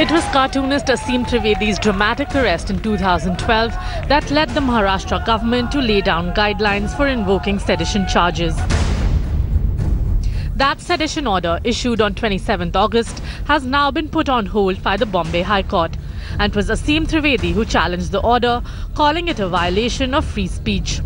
It was cartoonist Aseem Trivedi's dramatic arrest in 2012 that led the Maharashtra government to lay down guidelines for invoking sedition charges. That sedition order, issued on 27th August, has now been put on hold by the Bombay High Court. And it was Aseem Trivedi who challenged the order, calling it a violation of free speech.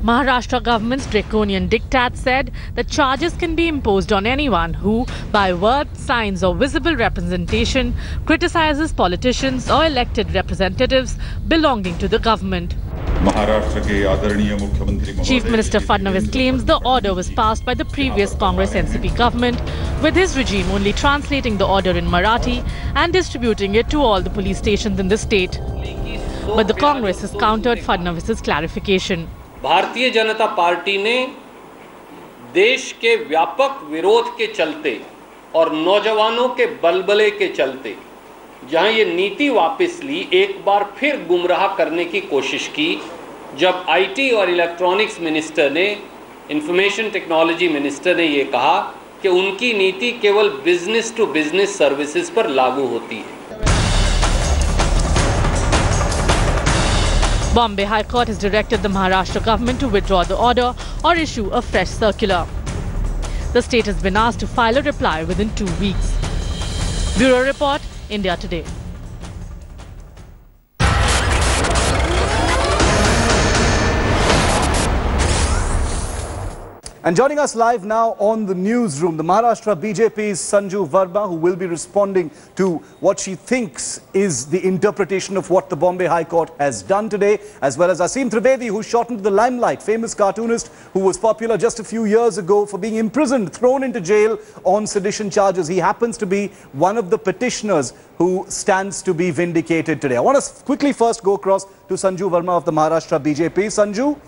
Maharashtra government's draconian diktat said that charges can be imposed on anyone who, by word, signs or visible representation, criticizes politicians or elected representatives belonging to the government. Chief Minister Fadnavis claims the order was passed by the previous Congress NCP government, with his regime only translating the order in Marathi and distributing it to all the police stations in the state. But the Congress has countered Fadnavis's clarification. Bharatiya Janata party ने देश के व्यापक विरोध के चलते और नौजवानों के बलबले के चलते जहां ये नीति वापस ली, एक बार फिर गुमराह करने की कोशिश की जब आईटी और इलेक्ट्रॉनिक्स मिनिस्टर ने, इंफॉर्मेशन टेक्नोलॉजी मिनिस्टर ने ये कहा कि उनकी नीति केवल बिजनेस टू बिजनेस सर्विसेज पर लागू होती है। Bombay High Court has directed the Maharashtra government to withdraw the order or issue a fresh circular. The state has been asked to file a reply within 2 weeks. Bureau Report, India Today. And joining us live now on the newsroom, the Maharashtra BJP's Sanju Verma, who will be responding to what she thinks is the interpretation of what the Bombay High Court has done today, as well as Aseem Trivedi, who shot into the limelight, famous cartoonist who was popular just a few years ago for being imprisoned, thrown into jail on sedition charges. He happens to be one of the petitioners who stands to be vindicated today. I want to quickly first go across to Sanju Verma of the Maharashtra BJP. Sanju,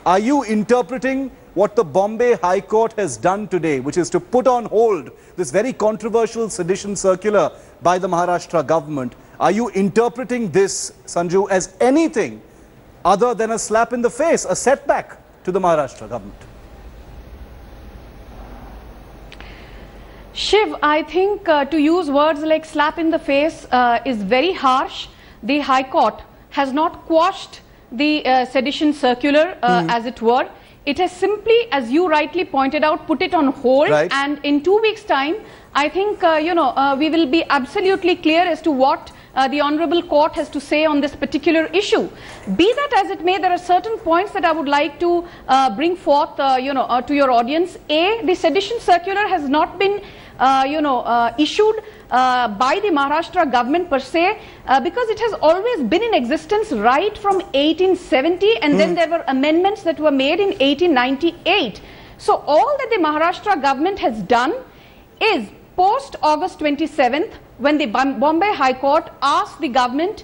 are you interpreting what the Bombay High Court has done today, which is to put on hold this very controversial sedition circular by the Maharashtra government? Are you interpreting this, Sanju, as anything other than a slap in the face, a setback to the Maharashtra government? Shiv, I think to use words like slap in the face is very harsh. The High Court has not quashed the sedition circular, as it were. It has simply, as you rightly pointed out, put it on hold. Right. And in 2 weeks' time, I think, we will be absolutely clear as to what the Honorable Court has to say on this particular issue. Be that as it may, there are certain points that I would like to bring forth, to your audience. A, the sedition circular has not been, issued by the Maharashtra government per se, because it has always been in existence right from 1870, and then there were amendments that were made in 1898. So all that the Maharashtra government has done is post August 27th, when the Bombay High Court asked the government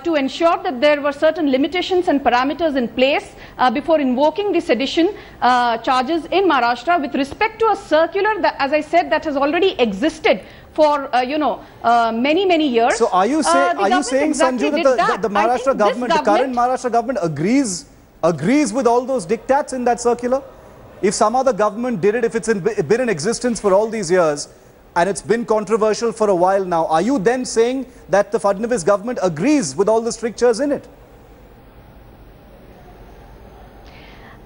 to ensure that there were certain limitations and parameters in place before invoking the sedition charges in Maharashtra with respect to a circular that, as I said, that has already existed for many years. So are you saying, Sanju, that the Maharashtra government, the current Maharashtra government agrees with all those diktats in that circular? If some other government did it, if it's been in existence for all these years, and it's been controversial for a while now, are you then saying that the Fadnavis government agrees with all the strictures in it?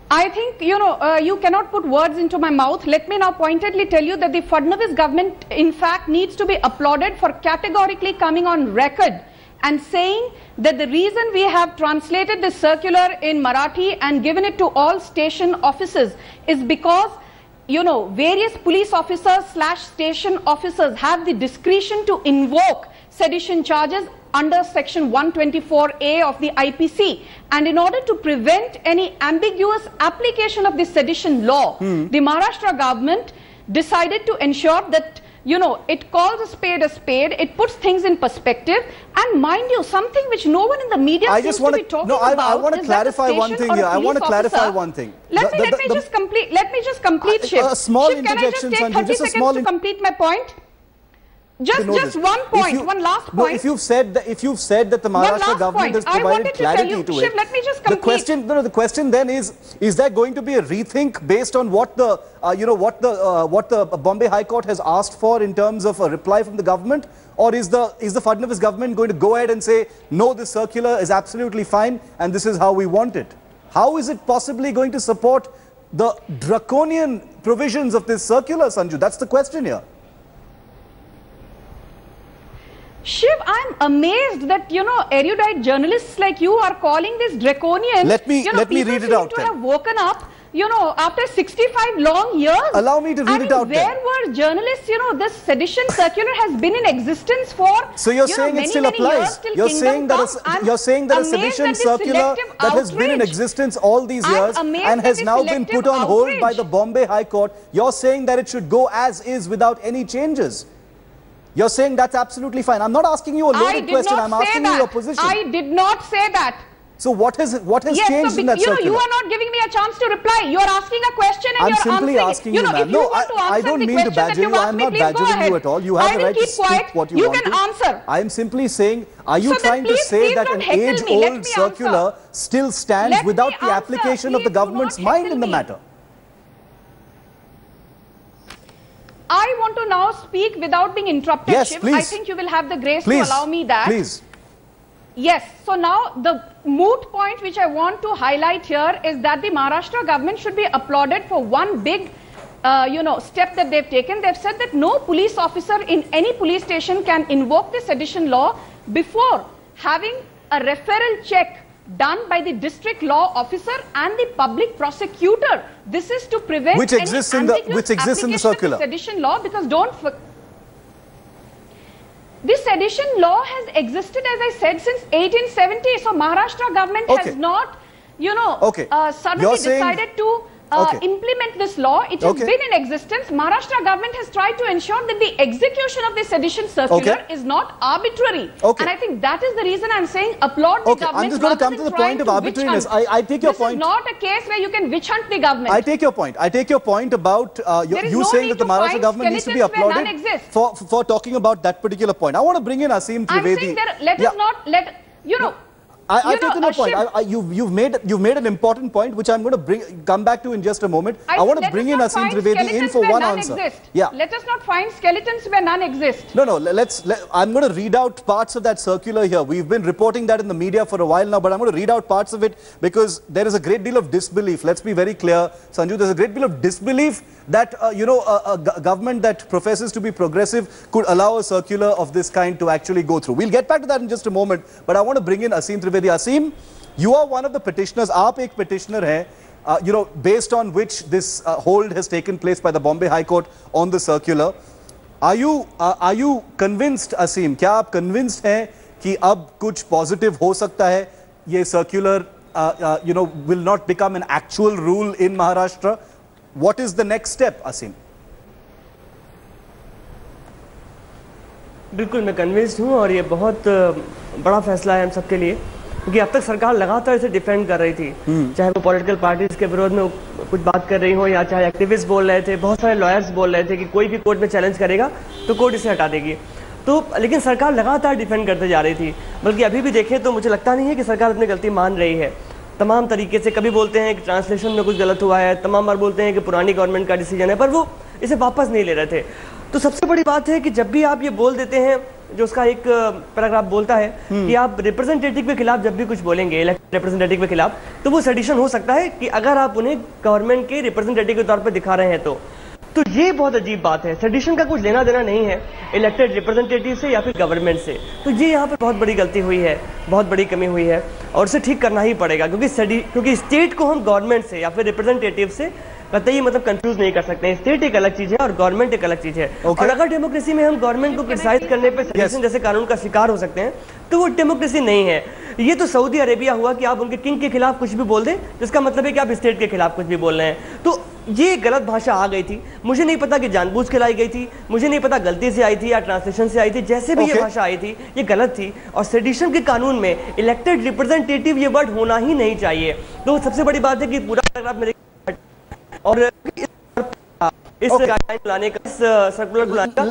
I think, you cannot put words into my mouth. Let me now pointedly tell you that the Fadnavis government, in fact, needs to be applauded for categorically coming on record and saying that the reason we have translated this circular in Marathi and given it to all station officers is because various police officers / station officers have the discretion to invoke sedition charges under section 124A of the IPC. And in order to prevent any ambiguous application of the sedition law, the Maharashtra government decided to ensure that it calls a spade, it puts things in perspective, and mind you, something which no one in the media seems to be talking about. I want to clarify one thing here. I want to clarify one thing. Let me just complete, Shiv. A small interjection, Can I just take 30 seconds to complete my point? Just one point, one last point. No, if you've said that the Maharashtra government has provided clarity to it, let me just complete. The question then is there going to be a rethink based on what the what the Bombay High Court has asked for in terms of a reply from the government, or is the Fadnavis government going to go ahead and say no, this circular is absolutely fine and this is how we want it? How is it possibly going to support the draconian provisions of this circular, Sanju? That's the question here. Shiv, I'm amazed that, erudite journalists like you are calling this draconian. Let me read it out. People seem to have woken up, after 65 long years. Allow me to read it out. Where were journalists? This sedition circular has been in existence for. So you're saying it still applies. You're saying that a sedition circular that has been in existence all these years and has now been put on hold by the Bombay High Court. You're saying that it should go as is without any changes. You're saying that's absolutely fine. I'm not asking you a loaded question. I'm asking you your position. I did not say that. So what has changed in that circular? You are not giving me a chance to reply. You are asking a question and you're simply asking you, ma'am. No, I don't mean to badger you. I'm not badgering you at all. You have the right to speak what you want to. You can answer. I am simply saying, are you trying to say that an age-old circular still stands without the application of the government's mind in the matter? I want to now speak without being interrupted, yes, Shiv. Please. I think you will have the grace to allow me that. Please. Yes. So now the moot point which I want to highlight here is that the Maharashtra government should be applauded for one big, step that they've taken. They've said that no police officer in any police station can invoke the sedition law before having a referral check done by the district law officer and the public prosecutor. This is to prevent which exists in the circular sedition law, because this sedition law has existed, as I said, since 1870. So Maharashtra government has not, suddenly decided to implement this law. It has been in existence. Maharashtra government has tried to ensure that the execution of the sedition circular is not arbitrary. And I think that is the reason I'm saying applaud the government. I'm just going to come to the point of arbitrariness. I take your point. This is not a case where you can witch hunt the government. I take your point. I take your point about you saying that the Maharashtra government needs to be applauded for talking about that particular point. I want to bring in Aseem Trivedi. I'm saying that let us not I take your point. You've made an important point, which I'm going to come back to in just a moment. I want to bring in Aseem Trivedi in for one answer. Yeah. Let us not find skeletons where none exist. No. I'm going to read out parts of that circular here. We've been reporting that in the media for a while now, but I'm going to read out parts of it because there is a great deal of disbelief. Let's be very clear, Sanju. There's a great deal of disbelief that a government that professes to be progressive could allow a circular of this kind to actually go through. We'll get back to that in just a moment, but I want to bring in Aseem Trivedi. Aseem, you are one of the petitioners. Aap ek petitioner hai, based on which this hold has taken place by the Bombay High Court on the circular. Are you convinced, Aseem? Kya aap convinced hai कि अब कुछ positive हो सकता है? ये circular, will not become an actual rule in Maharashtra. What is the next step, Aseem? बिल्कुल मैं convinced हूँ और ये बहुत बड़ा फैसला है हम सबके लिए, क्योंकि अब तक सरकार लगातार इसे डिफेंड कर रही थी, चाहे वो पॉलिटिकल पार्टीज के विरोध में कुछ बात कर रही हो या चाहे एक्टिविस्ट बोल रहे थे, बहुत सारे लॉयर्स बोल रहे थे कि कोई भी कोर्ट में चैलेंज करेगा तो कोर्ट इसे हटा देगी। तो लेकिन सरकार लगातार डिफेंड करते जा रही थी, बल्कि अभी भी देखें तो मुझे लगता नहीं है कि सरकार अपनी गलती मान रही है। तमाम तरीके से कभी बोलते हैं कि ट्रांसलेशन में कुछ गलत हुआ है, तमाम बार बोलते हैं कि पुरानी गवर्नमेंट का डिसीजन है, पर वो इसे वापस नहीं ले रहे थे। तो सबसे बड़ी बात है कि जब भी आप ये बोल देते हैं, जो उसका एक पैराग्राफ बोलता है कि आप रिप्रेजेंटेटिव के खिलाफ जब भी कुछ बोलेंगे, इलेक्टेड रिप्रेजेंटेटिव के खिलाफ, तो वो सेडिशन हो सकता है कि अगर आप उन्हें गवर्नमेंट के रिप्रेजेंटेटिव के तौर पर दिखा रहे हैं तो ये बहुत अजीब बात है। सेडिशन का कुछ लेना देना नहीं है इलेक्टेड रिप्रेजेंटेटिव से या फिर गवर्नमेंट से। तो ये यहाँ पर बहुत बड़ी गलती हुई है, बहुत बड़ी कमी हुई है और उसे ठीक करना ही पड़ेगा, क्योंकि स्टेट को हम गवर्नमेंट से या फिर रिप्रेजेंटेटिव से कतई मतलब कंफ्यूज नहीं कर सकते हैं। स्टेट एक अलग चीज है और गवर्नमेंट एक अलग चीज है। और अगर डेमोक्रेसी में हम गवर्नमेंट को क्रिटिसाइज करने पे सेडिशन जैसे कानून का शिकार हो सकते हैं तो वो डेमोक्रेसी नहीं है। ये तो सऊदी अरेबिया हुआ कि आप उनके किंग के खिलाफ कुछ भी बोल दें, जिसका मतलब है कि आप स्टेट के खिलाफ कुछ भी बोल रहे हैं। तो ये गलत भाषा आ गई थी, मुझे नहीं पता कि जानबूझ के लाई गई थी, मुझे नहीं पता गलती से आई थी या ट्रांसलेशन से आई थी, जैसे भी ये भाषा आई थी ये गलत थी। और सेडिशन के कानून में इलेक्टेड रिप्रेजेंटेटिव ये वर्ड होना ही नहीं चाहिए। तो सबसे बड़ी बात है कि पूरा पैराग्राफ मेरे और इस गाइडलाइन लाने का, इस सर्कुलर बुलाने का।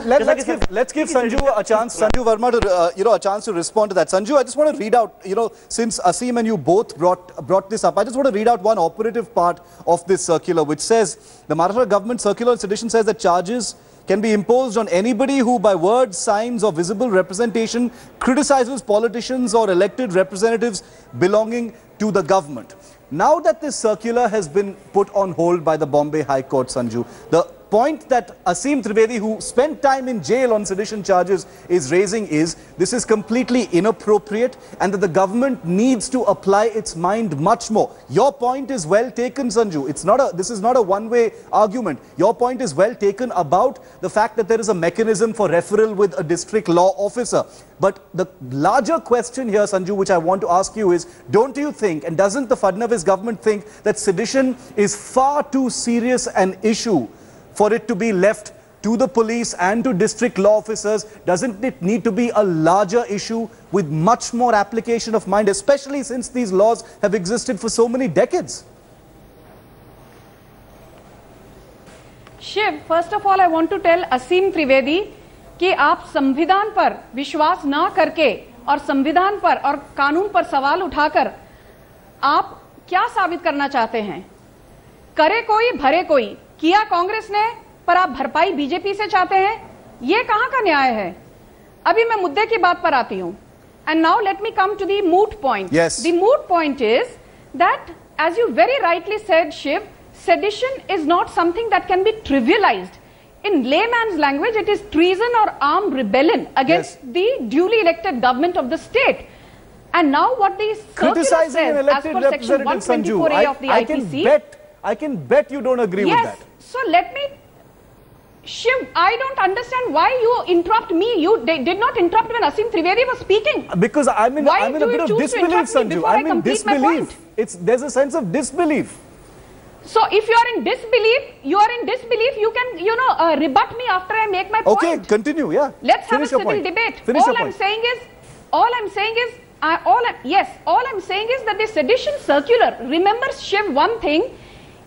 Let's give Sanju a chance, Sanju Verma, to a chance to respond to that. Sanju, I just want to read out, since Aseem and you both brought this up, I just want to read out one operative part of this circular, which says the Maharashtra government circular on sedition says that charges can be imposed on anybody who by words, signs or visible representation criticizes politicians or elected representatives belonging to the government. Now that this circular has been put on hold by the Bombay High Court, Sanju, the point that Aseem Trivedi, who spent time in jail on sedition charges, is raising is this is completely inappropriate and that the government needs to apply its mind much more. Your point is well taken, Sanju. This is not a one-way argument. Your point is well taken about the fact that there is a mechanism for referral with a district law officer. But the larger question here, Sanju, which I want to ask you is, don't you think, and doesn't the Fadnavis government think that sedition is far too serious an issue for it to be left to the police and to district law officers? Doesn't it need to be a larger issue with much more application of mind, especially since these laws have existed for so many decades? Shiv, first of all, I want to tell Aseem Trivedi कि आप संविधान पर विश्वास ना करके और संविधान पर और कानून पर सवाल उठाकर आप क्या साबित करना चाहते हैं? करे कोई भरे कोई, किया कांग्रेस ने, पर आप भरपाई बीजेपी से चाहते हैं? ये कहां का न्याय है? अभी मैं मुद्दे की बात पर आती हूं. And now let me come to the moot point. Yes. The moot point is that, as you very rightly said, Shiv, sedition is not something that can be trivialized. In layman's language, it is treason or armed rebellion against the duly elected government of the state. And now what the circular says, as per section 124A of the IPC, I can bet you don't agree with that. So let me, Shiv, I don't understand why you interrupt me. You did not interrupt when Aseem Trivedi was speaking. Because I'm in a bit of disbelief, Sanju. I'm in disbelief. There's a sense of disbelief. So if you are in disbelief, you can, rebut me after I make my point. Okay, continue, yeah. Let's have a civil debate. All I'm saying is that the sedition circular, remember, Shiv, one thing,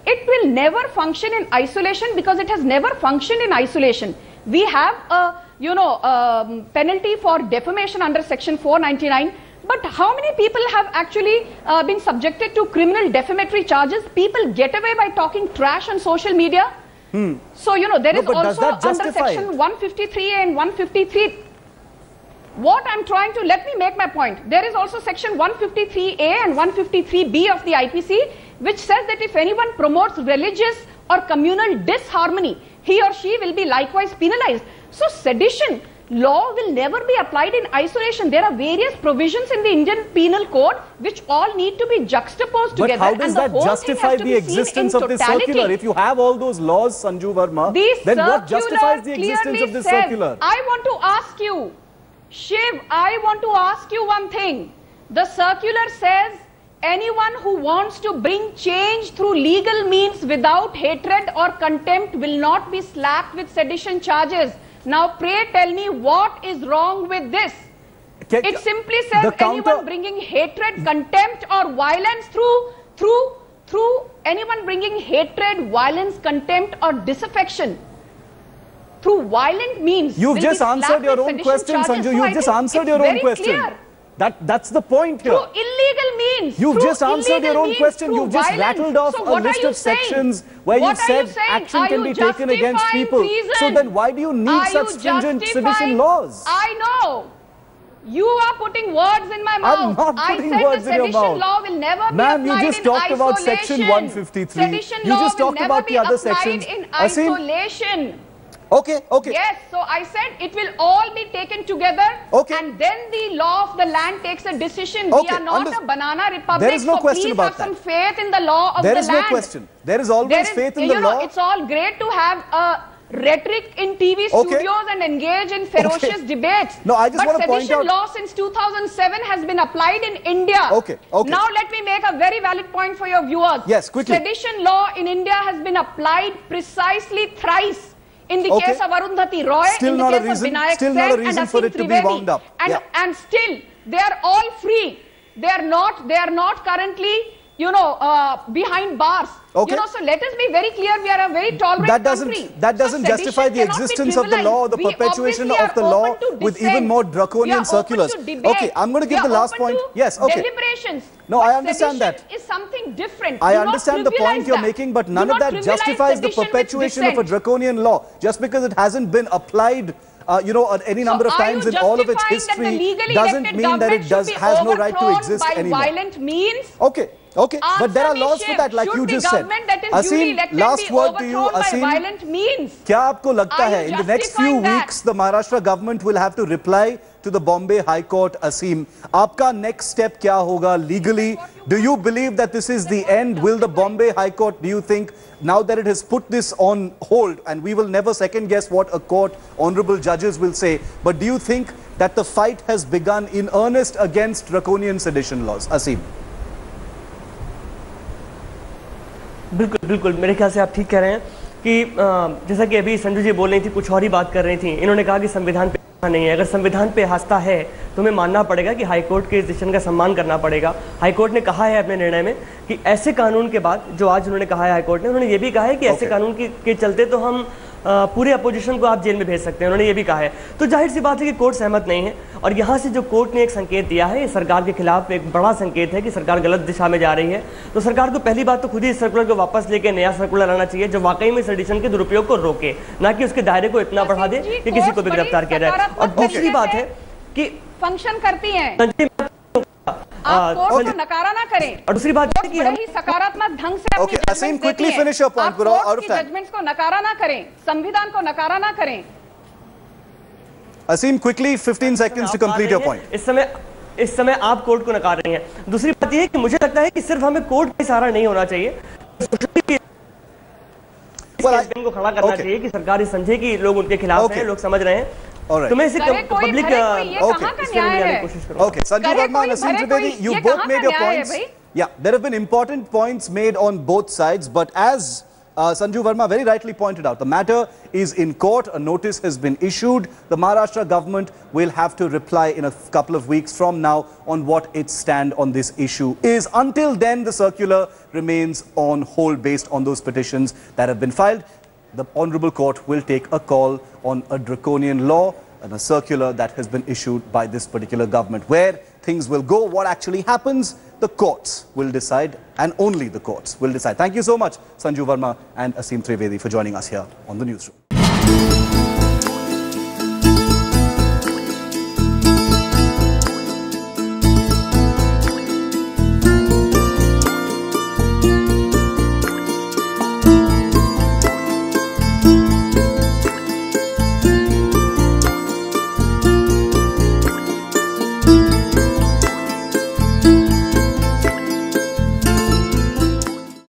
it will never function in isolation because it has never functioned in isolation. We have a, penalty for defamation under section 499. But how many people have actually been subjected to criminal defamatory charges? People get away by talking trash on social media. So, there is also under section 153A and 153. What I'm trying to, let me make my point. There is also section 153A and 153B of the IPC, which says that if anyone promotes religious or communal disharmony, he or she will be likewise penalized. So, sedition law will never be applied in isolation. There are various provisions in the Indian Penal Code which all need to be juxtaposed together. But how does that justify the existence of this circular? If you have all those laws, Sanju Verma, then what justifies the existence of this circular? I want to ask you, Shiv, I want to ask you one thing. The circular says anyone who wants to bring change through legal means without hatred or contempt will not be slapped with sedition charges. Now, pray tell me what is wrong with this. It simply says anyone bringing hatred, contempt or violence through anyone bringing hatred, violence, contempt or disaffection through violent means. You've just answered your own question, Sanju. You've just answered your own question. That's the point here. Through illegal means. You've just answered your own question. You've just rattled off a list of sections where you said action can be taken against people. So then why do you need such stringent sedition laws? I know. You are putting words in my mouth. I'm not putting words in your mouth. Sedition law will never be applied in isolation. Ma'am, you just talked about section 153. You just talked about the other sections. In isolation. Okay. Yes, so I said it will all be taken together and then the law of the land takes a decision. We are not a banana republic. There is no question about that. Please have some faith in the law of the land. There is no question. There is always faith in the law. It's all great to have a rhetoric in TV studios and engage in ferocious debates. No, I just want to point out. But sedition law since 2007 has been applied in India. Okay. Now let me make a very valid point for your viewers. Yes, quickly. Sedition law in India has been applied precisely thrice. In the case of Arundhati Roy, in the case of Vinayak Sen and Aseem Trivedi, and still they are all free. They are not currently behind bars. Okay. So let us be very clear. We are a very tolerant country. That doesn't justify the existence of the law or the perpetuation of the law with even more draconian circulars. Okay, I'm going to give the last point. Yes, okay. Deliberations. No, I understand that. Is something different. I understand the point you're making, but none of that justifies the perpetuation of a draconian law. Just because it hasn't been applied any number of times in all of its history doesn't mean that it has no right to exist anymore. Violent means. Okay, but there are laws for that, like you just said. Aseem, last word to you, Aseem. क्या आपको लगता है in the next few weeks the Maharashtra government will have to reply to the Bombay High Court, Aseem? आपका next step क्या होगा legally? Do you believe that this is the end? Will the Bombay High Court, do you think, now that it has put this on hold, and we will never second guess what a court, honorable judges will say, but do you think that the fight has begun in earnest against draconian sedition laws? Aseem. बिल्कुल बिल्कुल मेरे ख्याल से आप ठीक कह रहे हैं कि जैसा कि अभी संजू जी बोल रही थी, कुछ और ही बात कर रही थी। इन्होंने कहा कि संविधान पे नहीं है, अगर संविधान पे आस्था है तो हमें मानना पड़ेगा कि हाईकोर्ट के डिसीजन का सम्मान करना पड़ेगा। हाईकोर्ट ने कहा है अपने निर्णय में कि ऐसे कानून के बाद, जो आज उन्होंने कहा है हाईकोर्ट ने, उन्होंने ये भी कहा है कि ऐसे कानून के चलते तो हम पूरे अपोजिशन को आप जेल में भेज सकते हैं, उन्होंने ये भी कहा है। तो जाहिर सी बात है कि कोर्ट सहमत नहीं है, और यहाँ से जो कोर्ट ने एक संकेत दिया है, ये सरकार के खिलाफ एक बड़ा संकेत है कि सरकार गलत दिशा में जा रही है। तो सरकार को पहली बात तो खुद ही सर्कुलर को वापस लेके नया सर्कुलर लाना चाहिए जो वाकई में सेडिशन के दुरुपयोग को रोके, ना कि उसके दायरे को इतना बढ़ा दे कि किसी को भी गिरफ्तार किया जाए। और दूसरी बात है कि फंक्शन करती है, आप कोर्ट को नकारा ना करें। और दूसरी बात है कि हम सकारात्मक ढंग से अपनी Aseem, quickly finish your point, Guru, out of time. Judgements को नकारा ना करें, संविधान को नकारा ना करें। Aseem, quickly 15 seconds to complete your point. इस समय आप कोर्ट को नकार रही हैं। दूसरी बात यह है कि मुझे लगता है कि सिर्फ हमें कोर्ट का सहारा नहीं होना चाहिए, को खड़ा करना चाहिए कि सरकार ये समझे कि लोग उनके खिलाफ हैं, लोग समझ रहे हैं। Right. तुम्हें इसे public Okay, Sanju Verma and Aseem Trivedi, you both made your points. Yeah, there have been important points made on both sides, but as Sanju Verma very rightly pointed out, the matter is in court. A notice has been issued. The Maharashtra government will have to reply in a couple of weeks from now on what its stand on this issue is. Until then, the circular remains on hold based on those petitions that have been filed. The Honorable Court will take a call on a draconian law and a circular that has been issued by this particular government. Where things will go, what actually happens, the courts will decide, and only the courts will decide. Thank you so much, Sanju Verma and Aseem Trivedi, for joining us here on the newsroom.